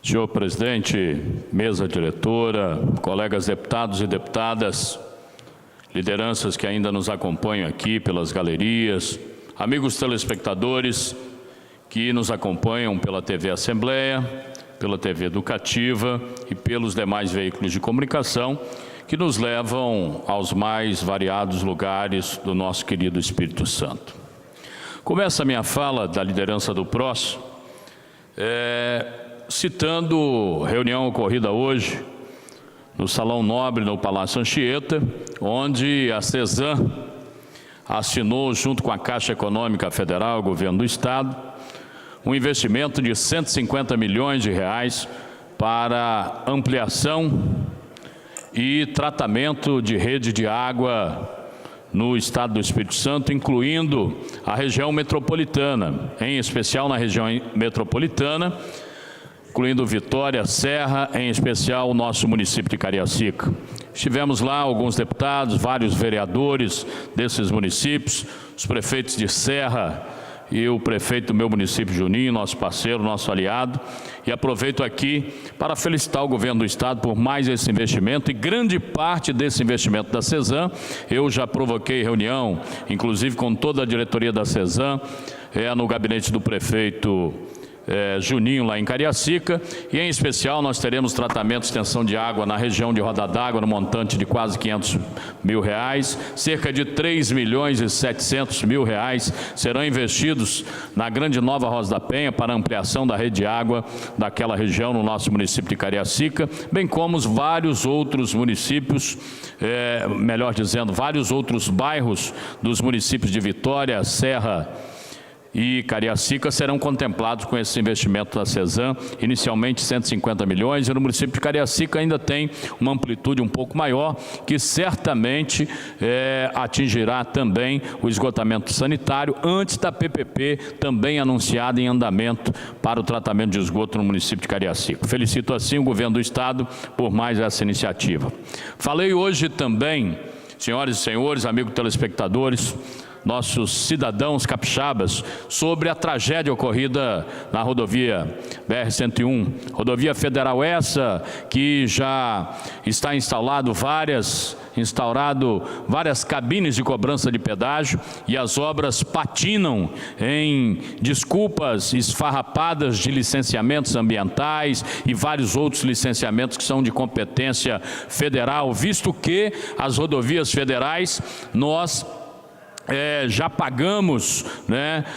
Senhor presidente, mesa diretora, colegas deputados e deputadas, lideranças que ainda nos acompanham aqui pelas galerias, amigos telespectadores que nos acompanham pela TV Assembleia, pela TV Educativa e pelos demais veículos de comunicação que nos levam aos mais variados lugares do nosso querido Espírito Santo. Começa a minha fala da liderança do PROS, citando reunião ocorrida hoje no Salão Nobre, no Palácio Anchieta, onde a CESAM assinou, junto com a Caixa Econômica Federal, o Governo do Estado, um investimento de 150 milhões de reais para ampliação e tratamento de rede de água no estado do Espírito Santo, incluindo a região metropolitana, em especial na região metropolitana, incluindo Vitória, Serra, em especial o nosso município de Cariacica. Estivemos lá alguns deputados, vários vereadores desses municípios, os prefeitos de Serra e o prefeito do meu município, Juninho, nosso parceiro, nosso aliado, e aproveito aqui para felicitar o governo do estado por mais esse investimento e grande parte desse investimento da CESAM. Eu já provoquei reunião, inclusive com toda a diretoria da CESAM, no gabinete do prefeito Juninho, lá em Cariacica, e em especial nós teremos tratamento de extensão de água na região de Roda d'Água, no montante de quase 500 mil reais, cerca de 3 milhões e 700 mil reais serão investidos na Grande Nova Rosa da Penha para ampliação da rede de água daquela região no nosso município de Cariacica, bem como os vários outros municípios, melhor dizendo, vários outros bairros dos municípios de Vitória, Serra e Cariacica serão contemplados com esse investimento da CESAM, inicialmente 150 milhões, e no município de Cariacica ainda tem uma amplitude um pouco maior, que certamente atingirá também o esgotamento sanitário, antes da PPP também anunciada em andamento para o tratamento de esgoto no município de Cariacica. Felicito assim o governo do estado por mais essa iniciativa. Falei hoje também, senhoras e senhores, amigos telespectadores, nossos cidadãos capixabas, sobre a tragédia ocorrida na rodovia BR-101, rodovia federal essa que já está instaurado várias cabines de cobrança de pedágio e as obras patinam em desculpas esfarrapadas de licenciamentos ambientais e vários outros licenciamentos que são de competência federal, visto que as rodovias federais nós já pagamos,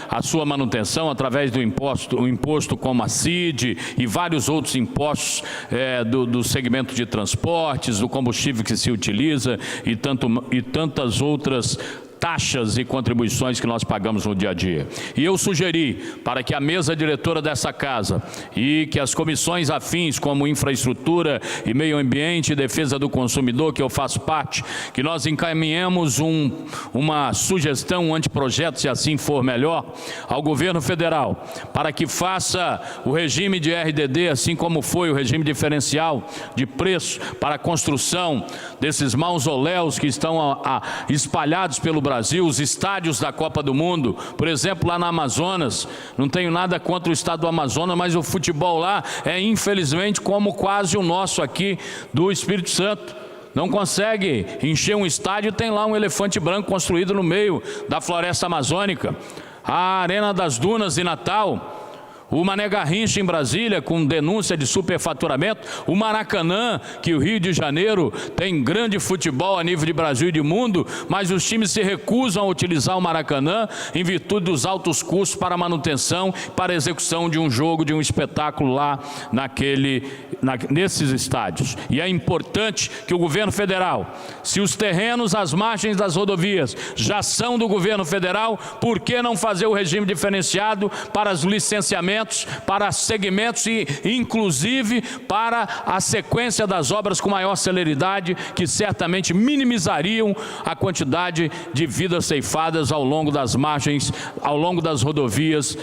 a sua manutenção através do imposto como a CID e vários outros impostos do segmento de transportes, do combustível que se utiliza e tantas outras taxas e contribuições que nós pagamos no dia a dia. E eu sugeri para que a mesa diretora dessa casa e que as comissões afins como infraestrutura e meio ambiente e defesa do consumidor, que eu faço parte, que nós encaminhemos uma sugestão, um anteprojeto, se assim for melhor, ao governo federal, para que faça o regime de RDD, assim como foi o regime diferencial de preço para a construção desses mausoléus que estão espalhados pelo Brasil, os estádios da Copa do Mundo, por exemplo, lá na Amazonas. Não tenho nada contra o estado do Amazonas, mas o futebol lá é infelizmente como quase o nosso aqui do Espírito Santo. Não consegue encher um estádio, tem lá um elefante branco construído no meio da floresta amazônica. A Arena das Dunas em Natal, o Mané Garrincha em Brasília, com denúncia de superfaturamento, o Maracanã, que o Rio de Janeiro tem grande futebol a nível de Brasil e de mundo, mas os times se recusam a utilizar o Maracanã em virtude dos altos custos para a manutenção, para a execução de um jogo, de um espetáculo lá nesses estádios. E é importante que o governo federal, se os terrenos às margens das rodovias já são do governo federal, por que não fazer o regime diferenciado para os licenciamentos, para segmentos e inclusive para a sequência das obras com maior celeridade, que certamente minimizariam a quantidade de vidas ceifadas ao longo das margens, ao longo das rodovias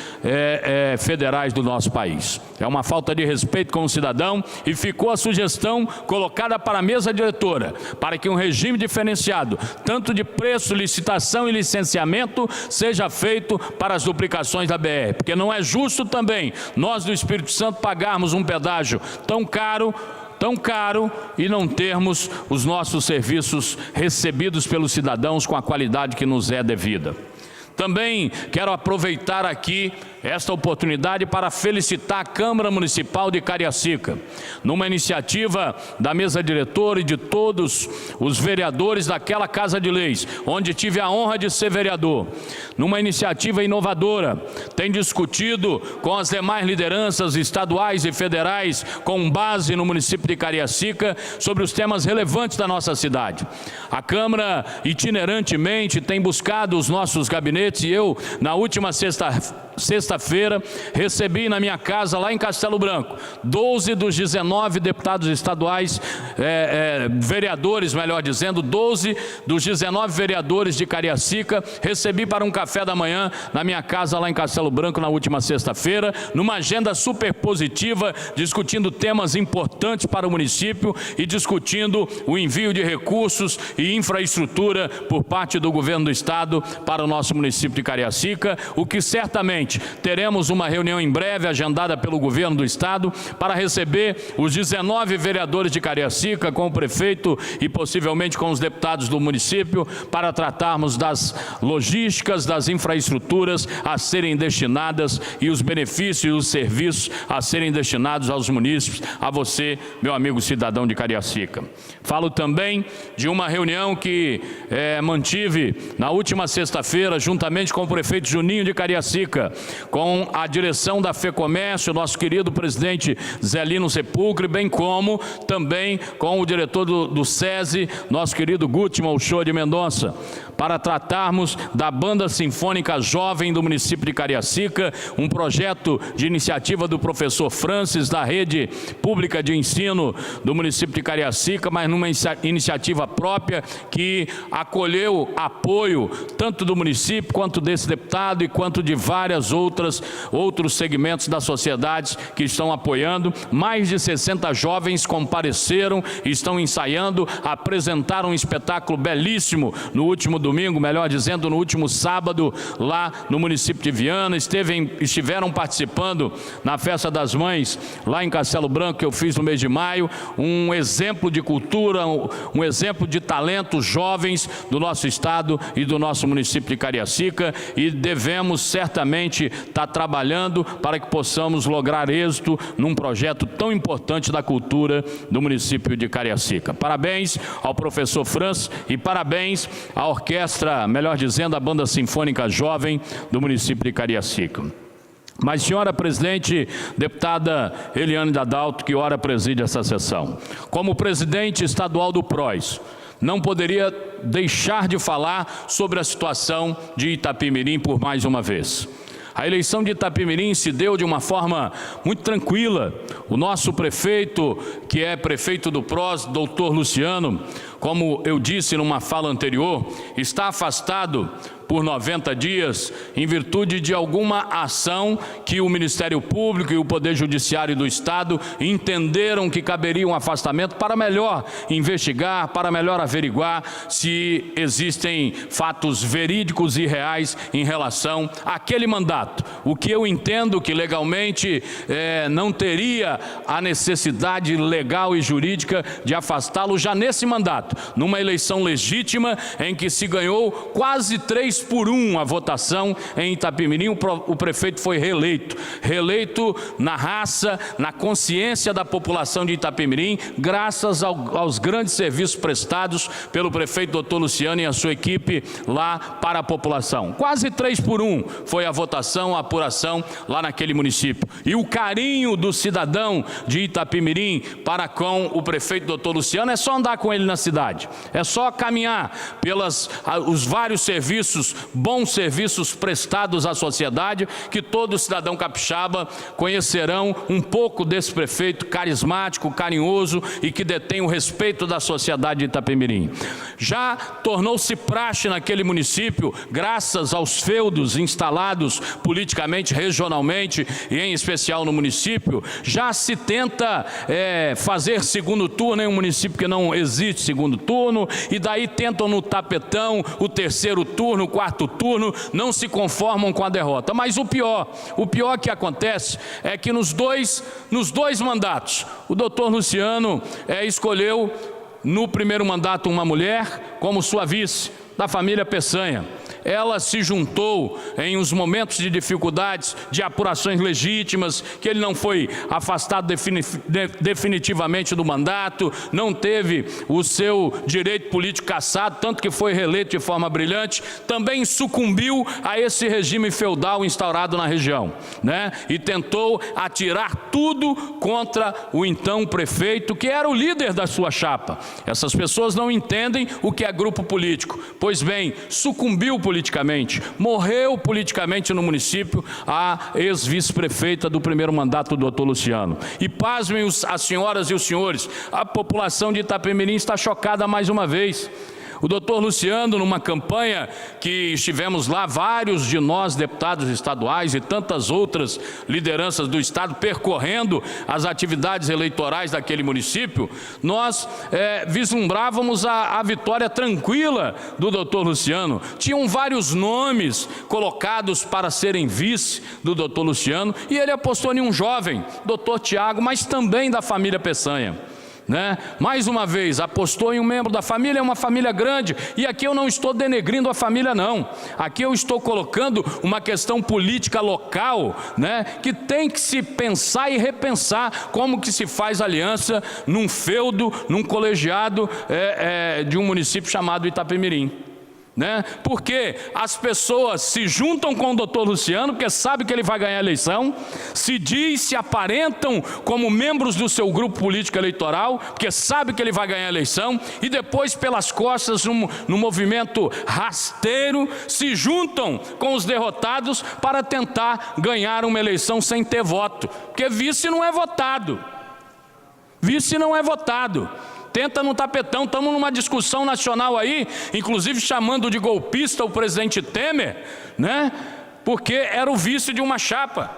federais do nosso país. É uma falta de respeito com o cidadão e ficou a sugestão colocada para a mesa diretora, para que um regime diferenciado, tanto de preço, licitação e licenciamento, seja feito para as duplicações da BR, porque não é justo também também nós do Espírito Santo pagarmos um pedágio tão caro e não termos os nossos serviços recebidos pelos cidadãos com a qualidade que nos é devida. Também quero aproveitar aqui esta oportunidade para felicitar a Câmara Municipal de Cariacica, numa iniciativa da mesa diretora e de todos os vereadores daquela Casa de Leis, onde tive a honra de ser vereador. Numa iniciativa inovadora, tem discutido com as demais lideranças estaduais e federais, com base no município de Cariacica, sobre os temas relevantes da nossa cidade. A Câmara itinerantemente tem buscado os nossos gabinetes e eu, na última sexta-feira, recebi na minha casa, lá em Castelo Branco, 12 dos 19 deputados estaduais, vereadores, melhor dizendo, 12 dos 19 vereadores de Cariacica, recebi para um café da manhã na minha casa, lá em Castelo Branco, na última sexta-feira, numa agenda super positiva, discutindo temas importantes para o município e discutindo o envio de recursos e infraestrutura por parte do governo do estado para o nosso município de Cariacica, o que certamente teremos uma reunião em breve agendada pelo governo do estado para receber os 19 vereadores de Cariacica com o prefeito e possivelmente com os deputados do município para tratarmos das logísticas, das infraestruturas a serem destinadas e os benefícios e os serviços a serem destinados aos munícipes, a você, meu amigo cidadão de Cariacica. Falo também de uma reunião que mantive na última sexta-feira, juntamente com o prefeito Juninho de Cariacica, com a direção da FEComércio, nosso querido presidente Zelino Sepulcre, bem como também com o diretor do SESI, nosso querido Gutmann Uchoa de Mendonça, para tratarmos da Banda Sinfônica Jovem do município de Cariacica, um projeto de iniciativa do professor Francis, da Rede Pública de Ensino do município de Cariacica, mas numa iniciativa própria que acolheu apoio tanto do município, quanto desse deputado e quanto de várias outros segmentos da sociedade que estão apoiando. Mais de 60 jovens compareceram, estão ensaiando, apresentaram um espetáculo belíssimo no último domingo, melhor dizendo, no último sábado, lá no município de Viana. Estiveram participando na Festa das Mães, lá em Castelo Branco, que eu fiz no mês de maio, um exemplo de cultura, um exemplo de talentos jovens do nosso estado e do nosso município de Cariacica, e devemos certamente estar trabalhando para que possamos lograr êxito num projeto tão importante da cultura do município de Cariacica. Parabéns ao professor Francis e parabéns à orquestra, melhor dizendo, a Banda Sinfônica Jovem do município de Cariacica. Mas, senhora presidente, deputada Eliane Dadalto, que ora preside essa sessão, como presidente estadual do PROS, não poderia deixar de falar sobre a situação de Itapemirim por mais uma vez. A eleição de Itapemirim se deu de uma forma muito tranquila. O nosso prefeito, que é prefeito do PROS, doutor Luciano, como eu disse numa fala anterior, está afastado por 90 dias em virtude de alguma ação que o Ministério Público e o Poder Judiciário do Estado entenderam que caberia um afastamento para melhor investigar, para melhor averiguar se existem fatos verídicos e reais em relação àquele mandato. O que eu entendo que legalmente não teria a necessidade legal e jurídica de afastá-lo já nesse mandato, numa eleição legítima em que se ganhou quase 3-1 a votação em Itapemirim. O prefeito foi reeleito na raça, na consciência da população de Itapemirim, graças aos grandes serviços prestados pelo prefeito doutor Luciano e a sua equipe lá para a população. Quase 3-1 foi a votação, a apuração lá naquele município. E o carinho do cidadão de Itapemirim para com o prefeito doutor Luciano é só andar com ele na cidade, é só caminhar os vários serviços, bons serviços prestados à sociedade, que todo cidadão capixaba conhecerão um pouco desse prefeito carismático, carinhoso e que detém o respeito da sociedade de Itapemirim. Já tornou-se praxe naquele município, graças aos feudos instalados politicamente, regionalmente e em especial no município, já se tenta fazer segundo turno em um município que não existe segundo turno, e daí tentam no tapetão o terceiro turno, quarto turno, não se conformam com a derrota. Mas o pior que acontece é que nos dois mandatos, o doutor Luciano escolheu no primeiro mandato uma mulher como sua vice, da família Peçanha. Ela se juntou em uns momentos de dificuldades, de apurações legítimas, que ele não foi afastado definitivamente do mandato, não teve o seu direito político cassado, tanto que foi reeleito de forma brilhante, também sucumbiu a esse regime feudal instaurado na região, né? E tentou atirar tudo contra o então prefeito, que era o líder da sua chapa. Essas pessoas não entendem o que é grupo político. Pois bem, sucumbiu politicamente, morreu politicamente no município a ex-vice-prefeita do primeiro mandato do doutor Luciano. E pasmem as senhoras e os senhores, a população de Itapemirim está chocada mais uma vez. O doutor Luciano, numa campanha que estivemos lá, vários de nós, deputados estaduais e tantas outras lideranças do estado, percorrendo as atividades eleitorais daquele município, nós vislumbrávamos a vitória tranquila do doutor Luciano. Tinham vários nomes colocados para serem vice do doutor Luciano, e ele apostou em um jovem, doutor Tiago, mas também da família Peçanha, né? Mais uma vez, apostou em um membro da família, é uma família grande, e aqui eu não estou denegrindo a família não, aqui eu estou colocando uma questão política local, né? Que tem que se pensar e repensar como que se faz aliança num feudo, num colegiado de um município chamado Itapemirim, né? Porque as pessoas se juntam com o doutor Luciano, porque sabe que ele vai ganhar a eleição, se aparentam como membros do seu grupo político eleitoral, porque sabe que ele vai ganhar a eleição, e depois pelas costas, num movimento rasteiro, se juntam com os derrotados para tentar ganhar uma eleição sem ter voto, porque vice não é votado, vice não é votado. Tenta no tapetão, estamos numa discussão nacional aí, inclusive chamando de golpista o presidente Temer, né? Porque era o vice de uma chapa.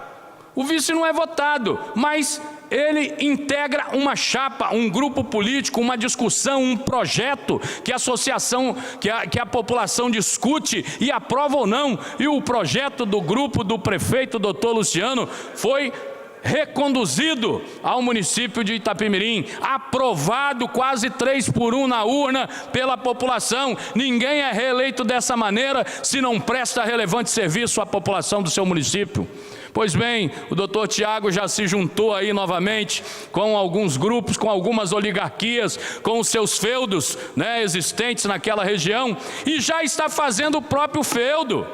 O vice não é votado, mas ele integra uma chapa, um grupo político, uma discussão, um projeto que a associação, que a população discute e aprova ou não. E o projeto do grupo do prefeito doutor Luciano foi reconduzido ao município de Itapemirim, aprovado quase 3-1 na urna pela população. Ninguém é reeleito dessa maneira se não presta relevante serviço à população do seu município. Pois bem, o doutor Tiago já se juntou aí novamente com alguns grupos, com algumas oligarquias, com os seus feudos, né, existentes naquela região, e já está fazendo o próprio feudo.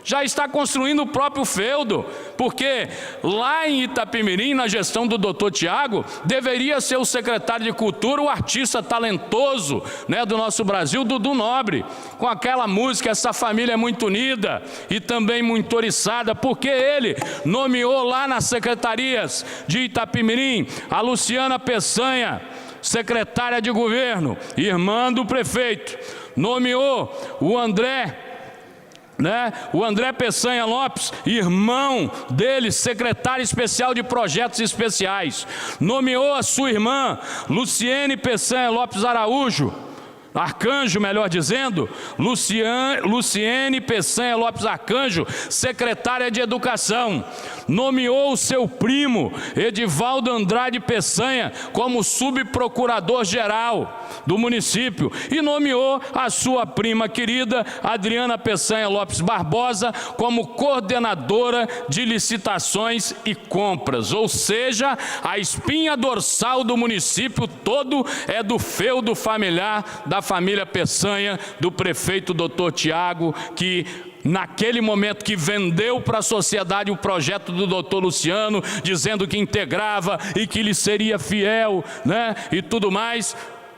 Já está construindo o próprio feudo, porque lá em Itapemirim, na gestão do doutor Tiago, deveria ser o secretário de Cultura, o artista talentoso, né, do nosso Brasil, Dudu Nobre, com aquela música Essa Família é Muito Unida, e também muito oriçada, porque ele nomeou lá nas secretarias de Itapemirim a Luciana Peçanha, secretária de governo, irmã do prefeito, nomeou o André Peçanha Lopes, irmão dele, secretário especial de projetos especiais, nomeou a sua irmã, Luciene Peçanha Lopes Araújo, Arcanjo, melhor dizendo, Luciene Peçanha Lopes Arcanjo, secretária de Educação, nomeou o seu primo, Edivaldo Andrade Peçanha, como subprocurador-geral do município, e nomeou a sua prima querida, Adriana Peçanha Lopes Barbosa, como coordenadora de licitações e compras, ou seja, a espinha dorsal do município todo é do feudo familiar da família Peçanha, do prefeito doutor Tiago, que naquele momento que vendeu para a sociedade o projeto do doutor Luciano, dizendo que integrava e que lhe seria fiel, né, e tudo mais,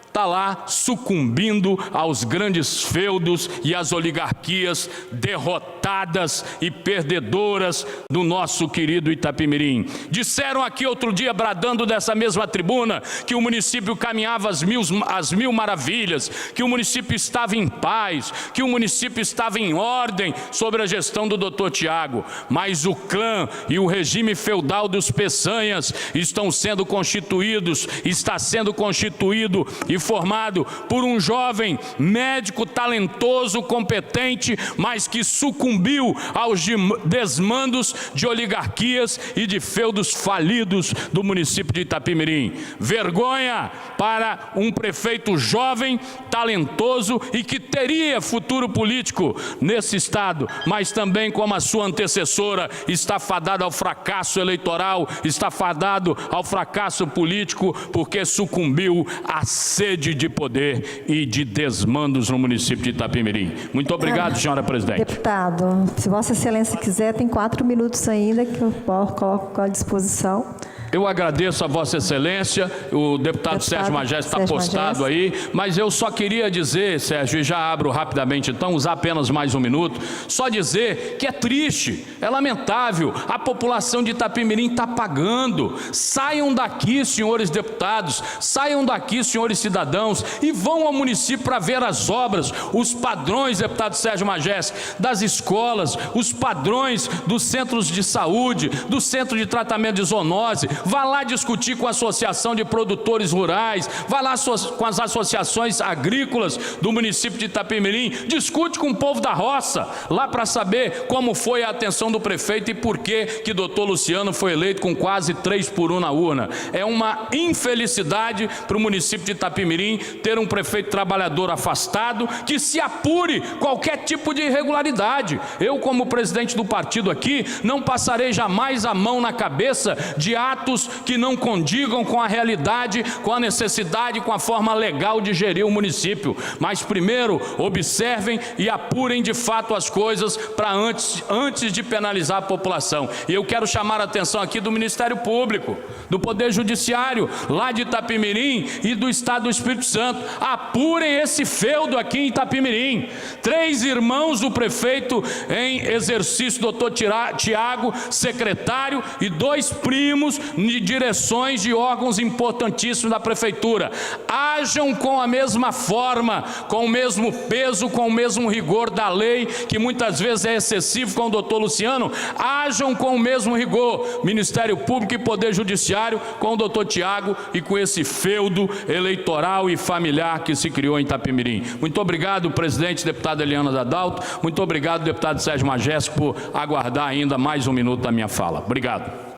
está lá sucumbindo aos grandes feudos e às oligarquias derrotadas e perdedoras do nosso querido Itapemirim. Disseram aqui outro dia, bradando dessa mesma tribuna, que o município caminhava às mil maravilhas, que o município estava em paz, que o município estava em ordem sobre a gestão do doutor Tiago, mas o clã e o regime feudal dos Peçanhas estão sendo constituídos, está sendo constituído e formado por um jovem médico talentoso, competente, mas que sucumbiu aos desmandos de oligarquias e de feudos falidos do município de Itapemirim. Vergonha para um prefeito jovem, talentoso e que teria futuro político nesse estado, mas também, como a sua antecessora, está fadado ao fracasso eleitoral, está fadado ao fracasso político, porque sucumbiu à sede de poder e de desmandos no município de Itapemirim. Muito obrigado, senhora presidente. Deputado, se Vossa Excelência quiser, tem 4 minutos ainda que eu coloco à disposição. Eu agradeço a Vossa Excelência, o deputado Sérgio Magés está postado aí, mas eu só queria dizer, Sérgio, e já abro rapidamente então, usar apenas mais um minuto, só dizer que é triste, é lamentável, a população de Itapemirim está pagando. Saiam daqui, senhores deputados, saiam daqui, senhores cidadãos, e vão ao município para ver as obras, os padrões, deputado Sérgio Magés, das escolas, os padrões dos centros de saúde, do centro de tratamento de zoonose. Vá lá discutir com a Associação de Produtores Rurais, vá lá com as associações agrícolas do município de Itapemirim, discute com o povo da roça, lá para saber como foi a atenção do prefeito e por que doutor Luciano foi eleito com quase 3-1 na urna. É uma infelicidade para o município de Itapemirim ter um prefeito trabalhador afastado, que se apure qualquer tipo de irregularidade. Eu, como presidente do partido aqui, não passarei jamais a mão na cabeça de atos que não condigam com a realidade, com a necessidade, com a forma legal de gerir o município. Mas primeiro observem e apurem de fato as coisas para antes de penalizar a população. E eu quero chamar a atenção aqui do Ministério Público, do Poder Judiciário, lá de Itapemirim e do Estado do Espírito Santo. Apurem esse feudo aqui em Itapemirim. 3 irmãos do prefeito em exercício, doutor Tiago, secretário, e 2 primos de direções de órgãos importantíssimos da prefeitura. Ajam com a mesma forma, com o mesmo peso, com o mesmo rigor da lei, que muitas vezes é excessivo com o doutor Luciano. Ajam com o mesmo rigor, Ministério Público e Poder Judiciário, com o doutor Tiago e com esse feudo eleitoral e familiar que se criou em Itapemirim. Muito obrigado, presidente, deputada Eliana Dadalto. Muito obrigado, deputado Sérgio Magés, por aguardar ainda mais um minuto da minha fala. Obrigado.